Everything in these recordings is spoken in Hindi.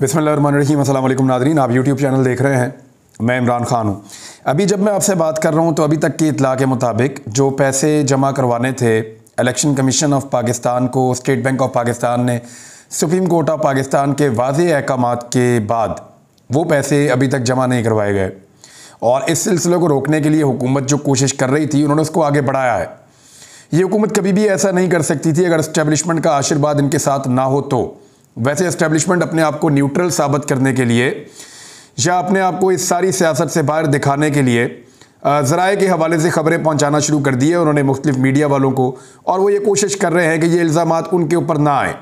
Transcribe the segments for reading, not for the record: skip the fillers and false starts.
बिस्मिल्लाहिर्रहमानिर्रहीम। अस्सलाम वालेकुम नाज़रीन, आप यूट्यूब चैनल देख रहे हैं। मैं इमरान ख़ान हूँ। अभी जब मैं आपसे बात कर रहा हूँ तो अभी तक की इत्तला के मुताबिक जो पैसे जमा करवाने थे इलेक्शन कमीशन ऑफ पाकिस्तान को, स्टेट बैंक ऑफ पाकिस्तान ने सुप्रीम कोर्ट ऑफ पाकिस्तान के वाज़ेह अहकामात के बाद वो पैसे अभी तक जमा नहीं करवाए गए। और इस सिलसिले को रोकने के लिए हुकूमत जो कोशिश कर रही थी उन्होंने उसको आगे बढ़ाया है। ये हुकूमत कभी भी ऐसा नहीं कर सकती थी अगर इस्टेब्लिशमेंट का आशीर्वाद इनके साथ ना हो तो। वैसे इस्टेब्लिशमेंट अपने आप को न्यूट्रल साबित करने के लिए या अपने आप को इस सारी सियासत से बाहर दिखाने के लिए ज़राए के हवाले से ख़बरें पहुंचाना शुरू कर दी है उन्होंने मुख्तलिफ मीडिया वालों को। और वो ये कोशिश कर रहे हैं कि ये इल्ज़ामात उनके ऊपर ना आए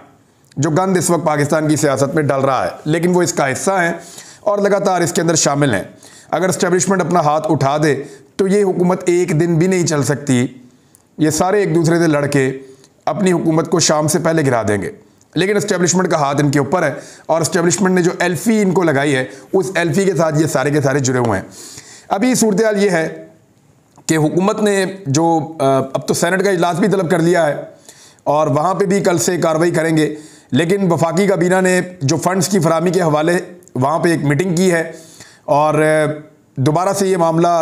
जो गंद इस वक्त पाकिस्तान की सियासत में डल रहा है, लेकिन वो इसका हिस्सा हैं और लगातार इसके अंदर शामिल हैं। अगर इस्टेब्लिशमेंट अपना हाथ उठा दे तो ये हुकूमत एक दिन भी नहीं चल सकती। ये सारे एक दूसरे से लड़के अपनी हुकूमत को शाम से पहले गिरा देंगे, लेकिन इस्टेब्लिशमेंट का हाथ इनके ऊपर है और इस्टेब्लिशमेंट ने जो एल्फी इनको लगाई है उस एल्फी के साथ ये सारे के सारे जुड़े हुए हैं। अभी सूरत हाल ये है कि हुकूमत ने जो अब तो सेनेट का इजलास भी तलब कर लिया है और वहाँ पे भी कल से कार्रवाई करेंगे, लेकिन वफाकी काबीना ने जो फंड्स की फराहमी के हवाले वहाँ पे एक मीटिंग की है और दोबारा से ये मामला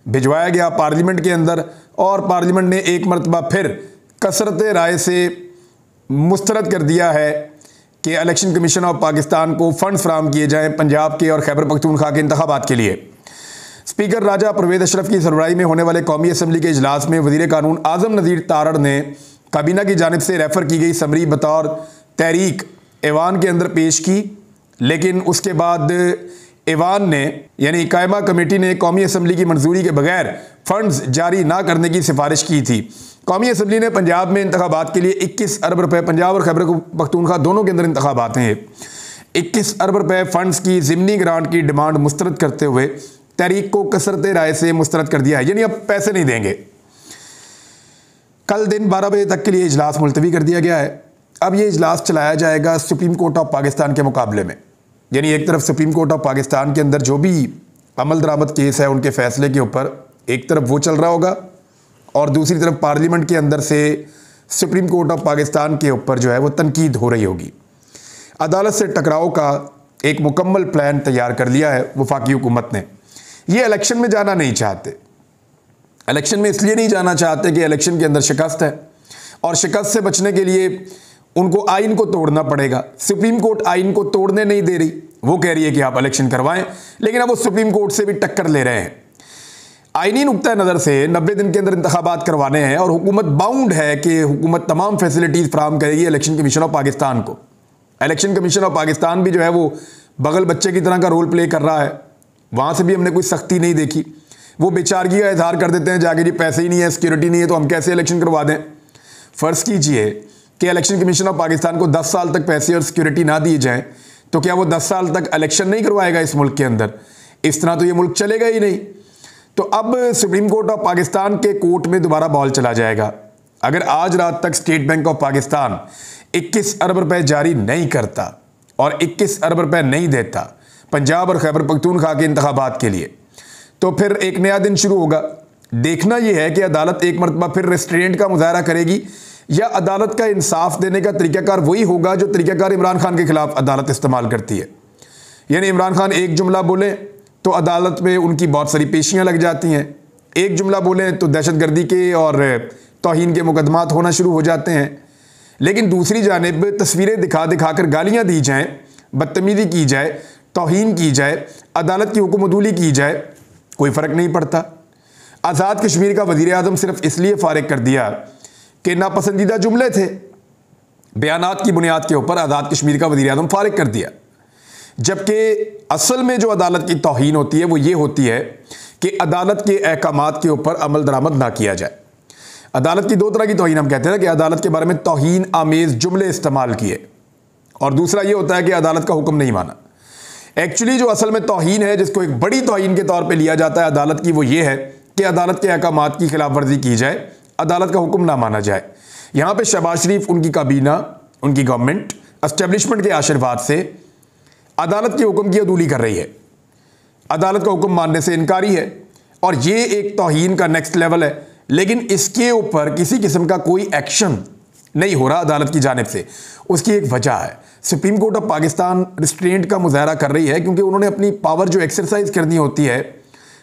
भिजवाया गया पार्लियामेंट के अंदर और पार्लियामेंट ने एक मरतबा फिर कसरत राय से मुस्तरद कर दिया है कि इलेक्शन कमीशन ऑफ पाकिस्तान को फंड फराहम किए जाएँ पंजाब के और खैबर पख्तूनख्वा के इंतखाबात के लिए। स्पीकर राजा परवेज़ अशरफ की सरबराही में होने वाले कौमी असम्बली के इजलास में वज़ीर कानून आज़म नज़ीर तारड़ ने काबीना की जानिब से रेफ़र की गई समरी बतौर तहरीक ऐवान के अंदर पेश की, लेकिन उसके बाद ऐवान ने यानी कायमा कमेटी ने कौमी असम्बली की मंजूरी के बगैर फंड्स जारी ना करने की सिफारिश की थी। कौमी असम्बली ने पंजाब में इंतखाबात के लिए 21 अरब रुपए, पंजाब और खैबर पख्तूनख्वा दोनों के अंदर इंतखाबात हैं, 21 अरब रुपए फंड्स की ज़िमनी ग्रांट की डिमांड मुस्तरद करते हुए तहरीक को कसरत राय से मुस्तरद कर दिया है, यानी अब पैसे नहीं देंगे। कल दिन 12 बजे तक के लिए इजलास मुलतवी कर दिया गया है। अब ये इजलास चलाया जाएगा सुप्रीम कोर्ट ऑफ पाकिस्तान के मुकाबले में, यानी एक तरफ सुप्रीम कोर्ट ऑफ पाकिस्तान के अंदर जो भी अमल दरामद केस है उनके फैसले के ऊपर एक तरफ वो चल रहा होगा और दूसरी तरफ पार्लियामेंट के अंदर से सुप्रीम कोर्ट ऑफ पाकिस्तान के ऊपर जो है वो तनकीद हो रही होगी। अदालत से टकराव का एक मुकम्मल प्लान तैयार कर लिया है वफाकी हुकूमत ने। ये इलेक्शन में जाना नहीं चाहते, इलेक्शन में इसलिए नहीं जाना चाहते कि इलेक्शन के अंदर शिकस्त है और शिकस्त से बचने के लिए उनको आइन को तोड़ना पड़ेगा। सुप्रीम कोर्ट आइन को तोड़ने नहीं दे रही, वो कह रही है कि आप इलेक्शन करवाएं, लेकिन अब वो सुप्रीम कोर्ट से भी टक्कर ले रहे हैं। आइनी नुक्ता नज़र से 90 दिन के अंदर इंतखाबात करवाने हैं और हुकूमत बाउंड है कि हुकूमत तमाम फैसिलिटीज़ फराहम करेगी इलेक्शन कमीशन ऑफ पाकिस्तान को। इलेक्शन कमीशन ऑफ पाकिस्तान भी जो है वो बगल बच्चे की तरह का रोल प्ले कर रहा है, वहाँ से भी हमने कोई सख्ती नहीं देखी। वो बेचारगी का इजहार कर देते हैं जाके जी पैसे ही नहीं है, सिक्योरिटी नहीं है तो हम कैसे इलेक्शन करवा दें। फ़र्ज़ कीजिए कि इलेक्शन कमीशन ऑफ पाकिस्तान को 10 साल तक पैसे और सिक्योरिटी ना दिए जाएँ तो क्या वो 10 साल तक इलेक्शन नहीं करवाएगा इस मुल्क के अंदर? इस तरह तो ये मुल्क चलेगा ही नहीं। तो अब सुप्रीम कोर्ट ऑफ पाकिस्तान के कोर्ट में दोबारा बॉल चला जाएगा। अगर आज रात तक स्टेट बैंक ऑफ पाकिस्तान 21 अरब रुपए जारी नहीं करता और 21 अरब रुपए नहीं देता पंजाब और खैबर पख्तूनख्वा के इंतखाबात के लिए, तो फिर एक नया दिन शुरू होगा। देखना यह है कि अदालत एक मरतबा फिर रेस्ट्रेंट का मुजाहरा करेगी या अदालत का इंसाफ देने का तरीक़ाकार वही होगा जो तरीक़ाकार इमरान खान के खिलाफ अदालत इस्तेमाल करती है। यानी इमरान खान एक जुमला बोले तो अदालत में उनकी बहुत सारी पेशियां लग जाती हैं, एक जुमला बोलें तो दहशतगर्दी के और तौहीन के मुकदमात होना शुरू हो जाते हैं। लेकिन दूसरी जानिब तस्वीरें दिखा दिखा कर गालियाँ दी जाएँ, बदतमीज़ी की जाए, तौहीन की जाए, अदालत की हुकुमतूली की जाए, कोई फ़र्क नहीं पड़ता। आज़ाद कश्मीर का वज़ीर आज़म सिर्फ इसलिए फ़ारिग कर दिया कि नापसंदीदा जुमले थे, बयानात की बुनियाद के ऊपर आज़ाद कश्मीर का वज़ीर आज़म फ़ारिग कर दिया। जबकि असल में जो अदालत की तौहीन होती है वो ये होती है कि अदालत के अहकामात के ऊपर अमल दरामद ना किया जाए। अदालत की दो तरह की तौहीन हम कहते हैं कि अदालत के बारे में तौहीन आमेज़ जुमले इस्तेमाल किए, और दूसरा ये होता है कि अदालत का हुक्म नहीं माना। एक्चुअली जो असल में तौहीन है, जिसको एक बड़ी तौहीन के तौर पर लिया जाता है अदालत की, वो ये है कि अदालत के अहकामात की खिलाफ वर्जी की जाए, अदालत का हुक्म ना माना जाए। यहाँ पर शहबाज शरीफ, उनकी काबीना, उनकी गवर्नमेंट एस्टेब्लिशमेंट के आशीर्वाद से अदालत के हुक्म की अदूली कर रही है, अदालत का हुक्म मानने से इनकारी है और ये एक तौहीन का नेक्स्ट लेवल है। लेकिन इसके ऊपर किसी किस्म का कोई एक्शन नहीं हो रहा अदालत की जानिब से। उसकी एक वजह है, supreme court of Pakistan restraint का मुजाहरा कर रही है, क्योंकि उन्होंने अपनी पावर जो एक्सरसाइज करनी होती है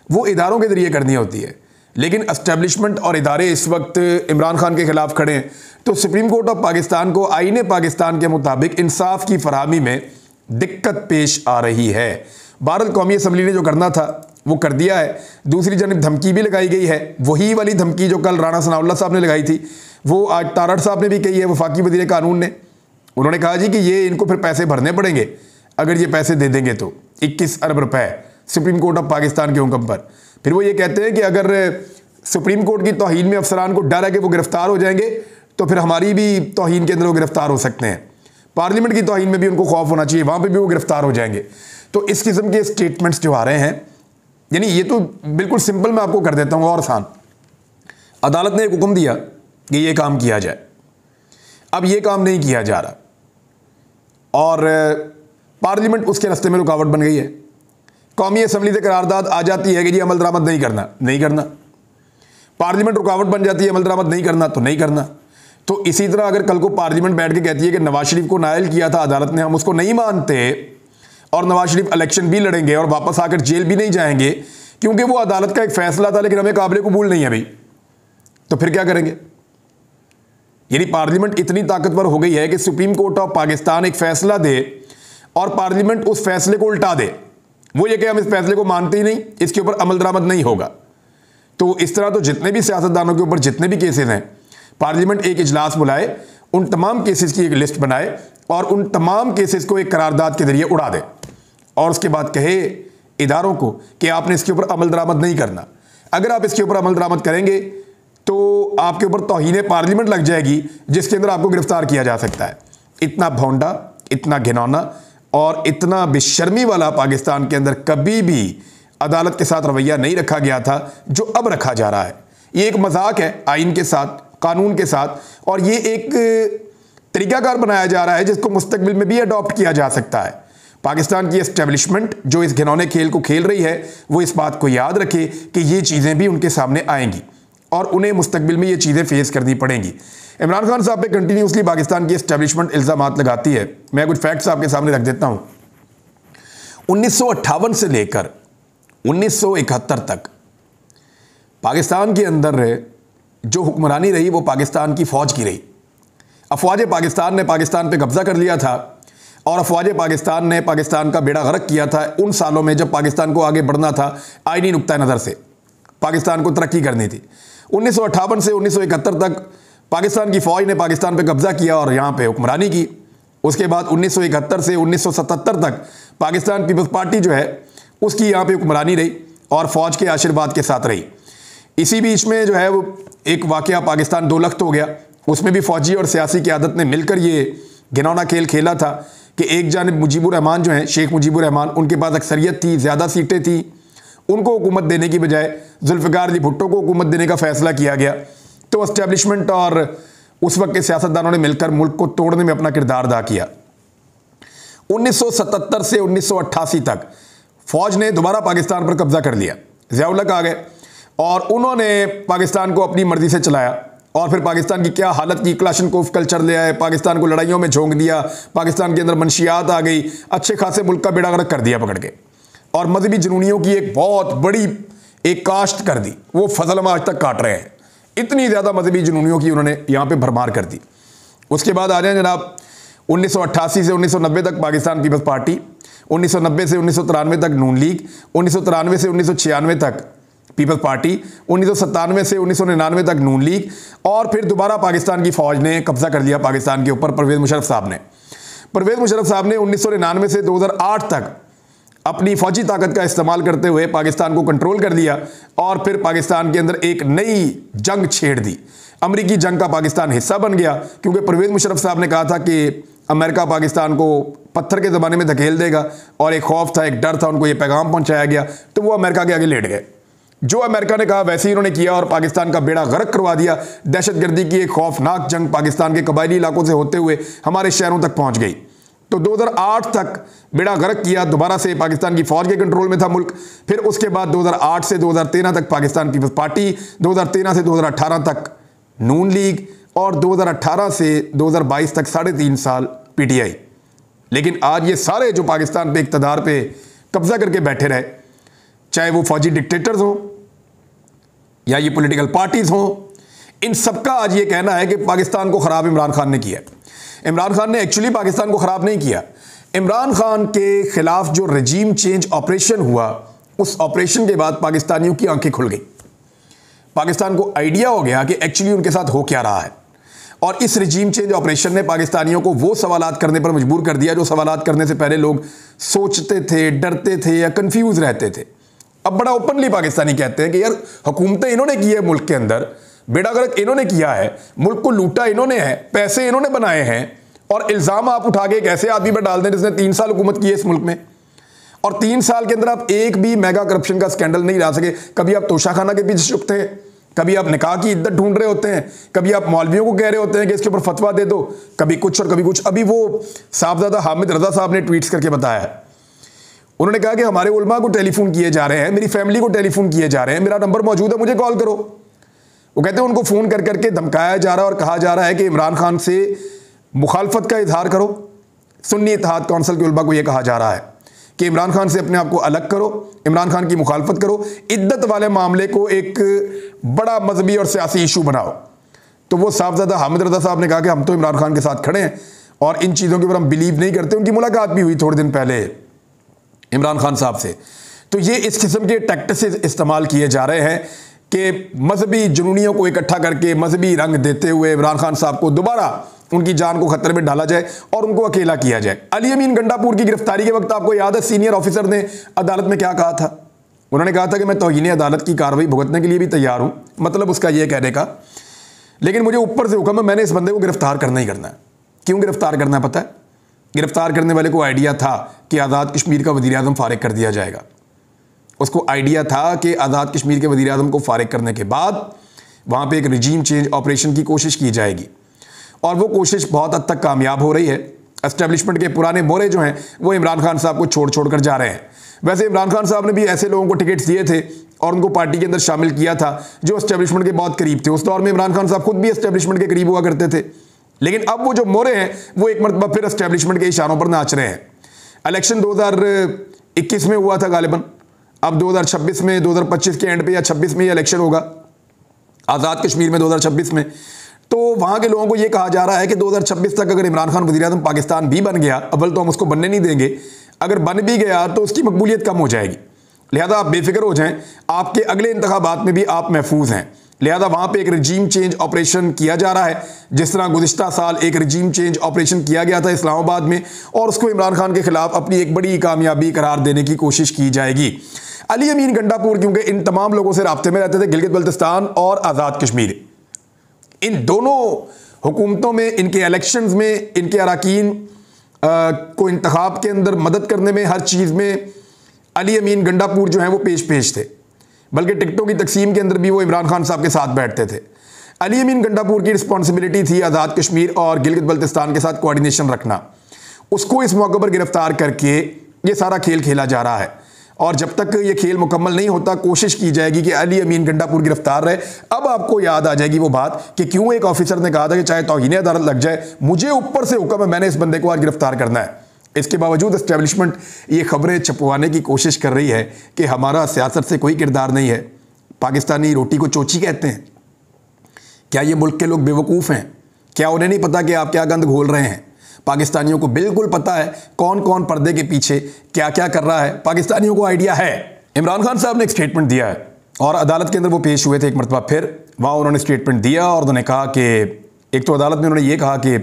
वो इदारों के जरिए करनी होती है। लेकिन एस्टेब्लिशमेंट और इदारे इस वक्त इमरान खान के खिलाफ खड़े हैं, तो सुप्रीम कोर्ट ऑफ पाकिस्तान को आईने पाकिस्तान के मुताबिक इंसाफ की फरहमी में दिक्कत पेश आ रही है। भारत कौमी असम्बली ने जो करना था वो कर दिया है। दूसरी जानब धमकी भी लगाई गई है, वही वाली धमकी जो कल राणा सनाउल्लाह साहब ने लगाई थी, वो आज तारड़ साहब ने भी कही है, वफाकी वज़ीर कानून ने। उन्होंने कहा जी कि ये इनको फिर पैसे भरने पड़ेंगे, अगर ये पैसे दे देंगे तो 21 अरब रुपए सुप्रीम कोर्ट ऑफ पाकिस्तान के हुक्म पर। फिर वो ये कहते हैं कि अगर सुप्रीम कोर्ट की तौहीन में अफसरान को डर है कि वो गिरफ्तार हो जाएंगे, तो फिर हमारी भी तौहीन के अंदर वो गिरफ्तार हो सकते हैं। पार्लियामेंट की तौहीन में भी उनको खौफ होना चाहिए, वहाँ पर भी वो गिरफ्तार हो जाएंगे। तो इस किस्म के स्टेटमेंट्स जो आ रहे हैं, यानी ये तो बिल्कुल सिंपल मैं आपको कर देता हूँ और आसान। अदालत ने एक हुक्म दिया कि ये काम किया जाए, अब ये काम नहीं किया जा रहा और पार्लियामेंट उसके रास्ते में रुकावट बन गई है। कौमी असम्बली से करारदाद आ जाती है कि जी अमल दरामद नहीं करना, नहीं करना। पार्लियामेंट रुकावट बन जाती है, अमल दरामद नहीं करना तो नहीं करना। तो इसी तरह अगर कल को पार्लियामेंट बैठ के कहती है कि नवाज शरीफ को नायल किया था अदालत ने, हम उसको नहीं मानते और नवाज शरीफ इलेक्शन भी लड़ेंगे और वापस आकर जेल भी नहीं जाएंगे क्योंकि वो अदालत का एक फैसला था लेकिन हमें काबिल कबूल नहीं है भाई, तो फिर क्या करेंगे? यानी पार्लियामेंट इतनी ताकतवर हो गई है कि सुप्रीम कोर्ट ऑफ पाकिस्तान एक फैसला दे और पार्लियामेंट उस फैसले को उल्टा दे। वो ये कि हम इस फैसले को मानते ही नहीं, इसके ऊपर अमल दरामद नहीं होगा। तो इस तरह तो जितने भी सियासतदानों के ऊपर जितने भी केसेस हैं, पार्लियामेंट एक इजलास बुलाए, उन तमाम केसेस की एक लिस्ट बनाए और उन तमाम केसेस को एक करारदाद के जरिए उड़ा दे और उसके बाद कहे इदारों को कि आपने इसके ऊपर अमल दरामद नहीं करना। अगर आप इसके ऊपर अमल दरामद करेंगे तो आपके ऊपर तौहीन पार्लियामेंट लग जाएगी जिसके अंदर आपको गिरफ्तार किया जा सकता है। इतना भौंडा, इतना घिनौना और इतना बेशर्मी वाला पाकिस्तान के अंदर कभी भी अदालत के साथ रवैया नहीं रखा गया था जो अब रखा जा रहा है। ये एक मजाक है आइन के साथ, कानून के साथ, और ये एक तरीकाकार बनाया जा रहा है जिसको मुस्तकबिल में भी अडॉप्ट किया जा सकता है। पाकिस्तान की एस्टेब्लिशमेंट जो इस घिनौने खेल को खेल रही है वो इस बात को याद रखे कि ये चीज़ें भी उनके सामने आएंगी और उन्हें मुस्तकबिल में ये चीज़ें फेस करनी पड़ेंगी। इमरान खान साहब पे कंटिन्यूसली पाकिस्तान की एस्टेब्लिशमेंट इल्ज़ामात लगाती है। मैं कुछ फैक्ट्स आपके सामने रख देता हूँ। 1958 से लेकर 1971 तक पाकिस्तान के अंदर जो हुक्मरानी रही वो पाकिस्तान की फ़ौज की रही। अफवाज पाकिस्तान ने पाकिस्तान पे कब्ज़ा कर लिया था और अफवाज पाकिस्तान ने पाकिस्तान का बेड़ा गर्क किया था उन सालों में जब पाकिस्तान को आगे बढ़ना था। आईनी नुक्ता नज़र से पाकिस्तान को तरक्की करनी थी। 1958 से 1971 तक पाकिस्तान की फ़ौज ने पाकिस्तान पे कब्ज़ा किया और यहाँ पे हुक्मरानी की। उसके बाद 1971 से 1977 तक पाकिस्तान पीपल्स पार्टी जो है उसकी यहाँ पे हुक्मरानी रही और फ़ौज के आशीर्वाद के साथ रही। इसी बीच में जो है वो एक वाक़या पाकिस्तान दो लख्त हो गया, उसमें भी फ़ौजी और सियासी क़यादत ने मिलकर ये घिनौना खेल खेला था कि एक जानिब मुजीबुर रहमान जो हैं, शेख मुजीबुर रहमान, उनके पास अक्सरियत थी, ज़्यादा सीटें थी, उनको हुकूमत देने की बजाय जुल्फ़िकार अली भुट्टो को हुकूमत देने का फ़ैसला किया गया। तो एस्टेब्लिशमेंट और उस वक्त के सियासतदानों ने मिलकर मुल्क को तोड़ने में अपना किरदार अदा किया। 1977 से 1988 तक फ़ौज ने दोबारा पाकिस्तान पर कब्ज़ा कर लिया। ज़िया-उल हक आ गए और उन्होंने पाकिस्तान को अपनी मर्ज़ी से चलाया और फिर पाकिस्तान की क्या हालत की, क्लाशनकोफ कल्चर ले आए, पाकिस्तान को लड़ाइयों में झोंक दिया, पाकिस्तान के अंदर मंशियात आ गई, अच्छे खासे मुल्क का बेड़ा गर्क कर दिया पकड़ के और मजहबी जुनूनियों की एक बहुत बड़ी एक काश्त कर दी। वो फजल हम आज तक काट रहे हैं। इतनी ज़्यादा मजहबी जुनूनियों की उन्होंने यहाँ पे भरमार कर दी। उसके बाद आ जाए जनाब 1988 से 1990 तक पाकिस्तान पीपल्स पार्टी, 1990 से 1993 तक नून लीग, 1993 से 1996 तक पीपल्स पार्टी, 1997 से 1999 तक नून लीग और फिर दोबारा पाकिस्तान की फ़ौज ने कब्ज़ा कर लिया पाकिस्तान के ऊपर परवेज़ मुशर्रफ साहब ने। परवेज़ मुशर्रफ साहब ने 1999 से 2008 तक अपनी फ़ौजी ताकत का इस्तेमाल करते हुए पाकिस्तान को कंट्रोल कर लिया और फिर पाकिस्तान के अंदर एक नई जंग छेड़ दी। अमरीकी जंग का पाकिस्तान हिस्सा बन गया क्योंकि परवेज़ मुशर्रफ साहब ने कहा था कि अमेरिका पाकिस्तान को पत्थर के ज़माने में धकेल देगा और एक खौफ था, एक डर था, उनको ये पैगाम पहुंचाया गया तो वो अमेरिका के आगे लेट गए। जो अमेरिका ने कहा वैसे ही उन्होंने किया और पाकिस्तान का बेड़ा गर्क करवा दिया। दहशतगर्दी की एक खौफनाक जंग पाकिस्तान के कबायली इलाकों से होते हुए हमारे शहरों तक पहुंच गई। तो 2008 तक बेड़ा गर्क किया, दोबारा से पाकिस्तान की फ़ौज के कंट्रोल में था मुल्क। फिर उसके बाद 2008 से 2013 तक पाकिस्तान पीपल्स पार्टी, 2013 से 2018 तक नून लीग और 2018 से 2022 तक 3.5 साल पीटीआई। लेकिन आज ये सारे जो पाकिस्तान पे इक़्तिदार पे कब्जा करके बैठे रहे, चाहे वो फौजी डिक्टेटर्स हों या ये पॉलिटिकल पार्टीज हों, इन सबका आज ये कहना है कि पाकिस्तान को ख़राब इमरान खान ने किया। इमरान खान ने एक्चुअली पाकिस्तान को ख़राब नहीं किया। इमरान खान के खिलाफ जो रजीम चेंज ऑपरेशन हुआ, उस ऑपरेशन के बाद पाकिस्तानियों की आंखें खुल गई। पाकिस्तान को आइडिया हो गया कि एक्चुअली उनके साथ हो क्या रहा है, और इस रजीम चेंज ऑपरेशन ने पाकिस्तानियों को वो सवालात करने पर मजबूर कर दिया जो सवालात करने से पहले लोग सोचते थे, डरते थे या कंफ्यूज रहते थे। अब बड़ा ओपनली पाकिस्तानी कहते हैं कि यार हुकूमतें इन्होंने की है, मुल्क के अंदर बेड़ा गर्क इन्होंने किया है, मुल्क को लूटा इन्होंने है, पैसे इन्होंने बनाए हैं, और इल्ज़ाम आप उठा के एक ऐसे आदमी पर डाल दें जिसने 3 साल हुकूमत की है इस मुल्क में, और 3 साल के अंदर आप एक भी मेगा करप्शन का स्कैंडल नहीं ला सके। कभी आप तोशाखाना के पीछे छुपते हैं, कभी आप निकाह की इद्दत ढूंढ रहे होते हैं, कभी आप मौलवियों को कह रहे होते हैं कि इसके ऊपर फतवा दे दो, कभी कुछ और कभी कुछ। अभी वो साहबजादा हामिद रजा साहब ने ट्वीट्स करके बताया है, उन्होंने कहा कि हमारे उलमा को टेलीफोन किए जा रहे हैं, मेरी फैमिली को टेलीफोन किए जा रहे हैं, मेरा नंबर मौजूद है, मुझे कॉल करो। वो कहते हैं उनको फ़ोन कर करके धमकाया जा रहा है और कहा जा रहा है कि इमरान खान से मुखालफत का इजहार करो। सुन्नी इत्तेहाद कौंसिल के उलमा को यह कहा जा रहा है कि इमरान खान से अपने आप को अलग करो, इमरान खान की मुखालफत करो, इद्दत वाले मामले को एक बड़ा मजहबी और सियासी इशू बनाओ। तो वो साहबजादा हामिद रजा साहब ने कहा कि हम तो इमरान खान के साथ खड़े हैं और इन चीज़ों के ऊपर हम बिलीव नहीं करते। उनकी मुलाकात भी हुई थोड़े दिन पहले इमरान खान साहब से। तो ये इस किस्म के टैक्टिक्स इस्तेमाल किए जा रहे हैं कि मजहबी जुनूनियों को इकट्ठा करके मजहबी रंग देते हुए इमरान खान साहब को दोबारा उनकी जान को खतरे में डाला जाए और उनको अकेला किया जाए। अली अमीन गंडापुर की गिरफ्तारी के वक्त आपको याद है सीनियर ऑफिसर ने अदालत में क्या कहा था? उन्होंने कहा था कि मैं तौहीन अदालत की कार्रवाई भुगतने के लिए भी तैयार हूं, मतलब उसका यह कहने का, लेकिन मुझे ऊपर से हुक्म है, मैंने इस बंदे को गिरफ्तार करना ही करना है। क्यों गिरफ्तार करना है पता है? गिरफ्तार करने वाले को आइडिया था कि आज़ाद कश्मीर का वज़ीर आज़म फारिग कर दिया जाएगा। उसको आइडिया था कि आज़ाद कश्मीर के वज़ीर आज़म को फारिग करने के बाद वहाँ पे एक रजीम चेंज ऑपरेशन की कोशिश की जाएगी, और वो कोशिश बहुत हद तक कामयाब हो रही है। एस्टेब्लिशमेंट के पुराने मोरे जो हैं वो इमरान खान साहब को छोड़ कर जा रहे हैं। वैसे इमरान खान साहब ने भी ऐसे लोगों को टिकट्स दिए थे और उनको पार्टी के अंदर शामिल किया था जो एस्टेब्लिशमेंट के बहुत करीब थे। उस दौर में इमरान खान साहब खुद भी एस्टेब्लिशमेंट के करीब हुआ करते थे, लेकिन अब वो जो मोरे हैं वो एक मरतबा फिर एस्टेब्लिशमेंट के इशारों पर नाच रहे हैं। इलेक्शन 2021 में हुआ था गालिबन, अब 2026 में, 2025 के एंड पे या 26 में ये इलेक्शन होगा आज़ाद कश्मीर में 2026 में। तो वहाँ के लोगों को ये कहा जा रहा है कि 2026 तक अगर इमरान खान वज़ीर आज़म पाकिस्तान भी बन गया, अव्वल तो हम उसको बनने नहीं देंगे, अगर बन भी गया तो उसकी मकबूलियत कम हो जाएगी। लिहाजा आप बेफिक्र हो जाएं, आपके अगले इंतखाबात में भी आप महफूज हैं। लिहाजा वहाँ पे एक रजीम चेंज ऑपरेशन किया जा रहा है, जिस तरह गुज़िश्ता साल एक रजीम चेंज ऑपरेशन किया गया था इस्लामाबाद में, और उसको इमरान खान के खिलाफ अपनी एक बड़ी कामयाबी करार देने की कोशिश की जाएगी। अली अमीन गंडापुर क्योंकि इन तमाम लोगों से राब्ते में रहते थे, गिलगित बल्तिस्तान और आज़ाद कश्मीर, इन दोनों हुकूमतों में, इनके इलेक्शंस में, इनके अरकान को इंतखाब के अंदर मदद करने में, हर चीज़ में अली अमीन गंडापुर जो हैं वो पेश थे। बल्कि टिकटों की तकसीम के अंदर भी वो इमरान खान साहब के साथ बैठते थे। अली अमीन गंडापुर की रिस्पॉन्सिबिलिटी थी आज़ाद कश्मीर और गिलगित बल्तिस्तान के साथ कोऑर्डिनेशन रखना। उसको इस मौके पर गिरफ्तार करके ये सारा खेल खेला जा रहा है, और जब तक ये खेल मुकम्मल नहीं होता कोशिश की जाएगी कि अली अमीन गंडापुर गिरफ्तार रहे। अब आपको याद आ जाएगी वो बात कि क्यों एक ऑफिसर ने कहा था कि चाहे तौहीन अदालत लग जाए, मुझे ऊपर से हुक्म है, मैंने इस बंदे को आज गिरफ्तार करना है। इसके बावजूद एस्टेब्लिशमेंट ये खबरें छपवाने की कोशिश कर रही है कि हमारा सियासत से कोई किरदार नहीं है, पाकिस्तानी रोटी को चोची कहते हैं। क्या ये मुल्क के लोग बेवकूफ़ हैं? क्या उन्हें नहीं पता कि आप क्या गंद घोल रहे हैं? पाकिस्तानियों को बिल्कुल पता है कौन कौन पर्दे के पीछे क्या क्या कर रहा है, पाकिस्तानियों को आइडिया है। इमरान खान साहब ने एक स्टेटमेंट दिया है और अदालत के अंदर वो पेश हुए थे एक मरतबा फिर, वहाँ उन्होंने स्टेटमेंट दिया और उन्होंने कहा कि एक तो अदालत में उन्होंने ये कहा कि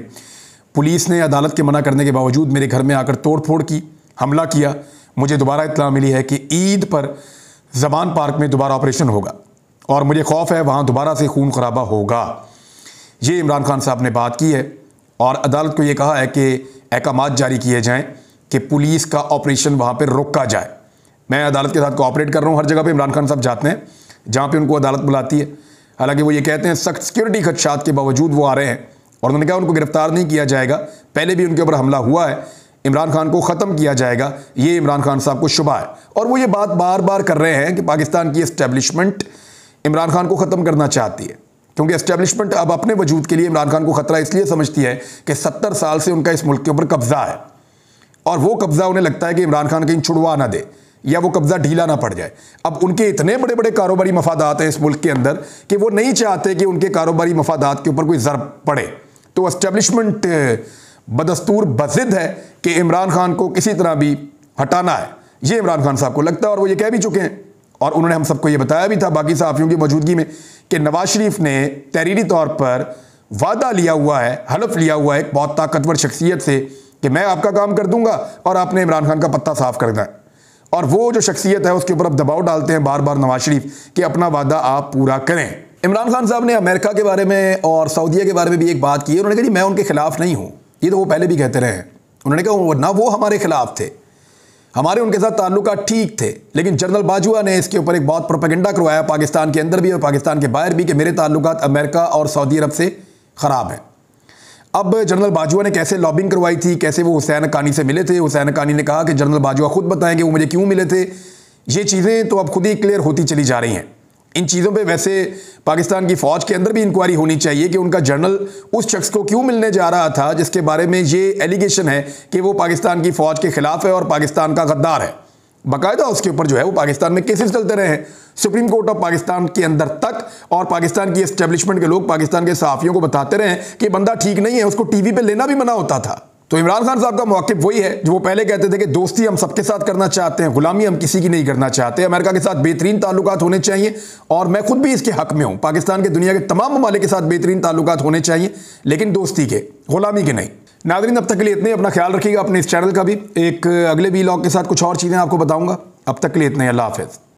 पुलिस ने अदालत के मना करने के बावजूद मेरे घर में आकर तोड़ फोड़ की, हमला किया। मुझे दोबारा इत्तला मिली है कि ईद पर ज़बान पार्क में दोबारा ऑपरेशन होगा और मुझे खौफ है वहाँ दोबारा से खून खराबा होगा। ये इमरान खान साहब ने बात की है और अदालत को ये कहा है कि अहकामात जारी किए जाएं कि पुलिस का ऑपरेशन वहाँ पर रोका जाए। मैं अदालत के साथ कोऑपरेट कर रहा हूँ, हर जगह पे इमरान खान साहब जाते हैं जहाँ पे उनको अदालत बुलाती है। हालांकि वो ये कहते हैं सख्त सिक्योरिटी खदशात के बावजूद वो आ रहे हैं और उन्होंने कहा उनको गिरफ्तार नहीं किया जाएगा, पहले भी उनके ऊपर हमला हुआ है, इमरान खान को ख़त्म किया जाएगा, ये इमरान खान साहब को शुबा है। और वो ये बात बार बार कर रहे हैं कि पाकिस्तान की एस्टेब्लिशमेंट इमरान खान को ख़त्म करना चाहती है। क्योंकि एस्टेब्लिशमेंट अब अपने वजूद के लिए इमरान खान को खतरा इसलिए समझती है कि 70 साल से उनका इस मुल्क के ऊपर कब्जा है और वो कब्जा उन्हें लगता है कि इमरान खान कहीं छुड़वा ना दे या वो कब्जा ढीला ना पड़ जाए। अब उनके इतने बड़े बड़े कारोबारी मफादात हैं इस मुल्क के अंदर कि वो नहीं चाहते कि उनके कारोबारी मफादात के ऊपर कोई ज़र्ब पड़े। तो एस्टेब्लिशमेंट बदस्तूर बज़िद है कि इमरान खान को किसी तरह भी हटाना है, ये इमरान खान साहब को लगता है और वो ये कह भी चुके हैं और उन्होंने हम सबको ये बताया भी था बाकी सहाफ़ियों की मौजूदगी में कि नवाज शरीफ ने तहरीरी तौर पर वादा लिया हुआ है, हलफ लिया हुआ है एक बहुत ताकतवर शख्सियत से कि मैं आपका काम कर दूंगा और आपने इमरान खान का पत्ता साफ करना है। और वो जो शख्सियत है उसके ऊपर अब दबाव डालते हैं बार बार नवाज शरीफ कि अपना वादा आप पूरा करें। इमरान खान साहब ने अमेरिका के बारे में और सऊदीया के बारे में भी एक बात की है। उन्होंने कहा मैं उनके खिलाफ नहीं हूँ, ये तो वो पहले भी कहते रहे हैं। उन्होंने कहा ना वो हमारे खिलाफ थे, हमारे उनके साथ ताल्लुकात ठीक थे, लेकिन जनरल बाजवा ने इसके ऊपर एक बहुत प्रोपेगेंडा करवाया पाकिस्तान के अंदर भी और पाकिस्तान के बाहर भी कि मेरे ताल्लुकात अमेरिका और सऊदी अरब से ख़राब हैं। अब जनरल बाजवा ने कैसे लॉबिंग करवाई थी, कैसे वो हुसैन हक्कानी से मिले थे। हुसैन हक्कानी ने कहा कि जनरल बाजवा खुद बताएं कि वो मुझे क्यों मिले थे। ये चीज़ें तो अब खुद ही क्लियर होती चली जा रही हैं। इन चीज़ों पे वैसे पाकिस्तान की फ़ौज के अंदर भी इंक्वायरी होनी चाहिए कि उनका जनरल उस शख्स को क्यों मिलने जा रहा था जिसके बारे में ये एलिगेशन है कि वो पाकिस्तान की फ़ौज के ख़िलाफ़ है और पाकिस्तान का गद्दार है। बाकायदा उसके ऊपर जो है वो पाकिस्तान में केसेस चलते रहे हैं सुप्रीम कोर्ट ऑफ पाकिस्तान के अंदर तक, और पाकिस्तान की एस्टेब्लिशमेंट के लोग पाकिस्तान के सहाफ़ियों को बताते रहे कि बंदा ठीक नहीं है, उसको टीवी पे लेना भी मना होता था। तो इमरान खान साहब का मौक़िफ़ वही है जो वो पहले कहते थे कि दोस्ती हम सबके साथ करना चाहते हैं, गुलामी हम किसी की नहीं करना चाहते। अमेरिका के साथ बेहतरीन ताल्लुकात होने चाहिए और मैं खुद भी इसके हक में हूँ। पाकिस्तान के दुनिया के तमाम ममालिक के साथ बेहतरीन ताल्लुकात होने चाहिए, लेकिन दोस्ती के, गुलामी के नहीं। नाज़रीन, अब तक के लिए इतने, अपना ख्याल रखिएगा, अपने इस चैनल का भी। एक अगले वीलॉग के साथ कुछ और चीज़ें आपको बताऊँगा। अब तक के लिए इतने, अल्लाह हाफ़िज़।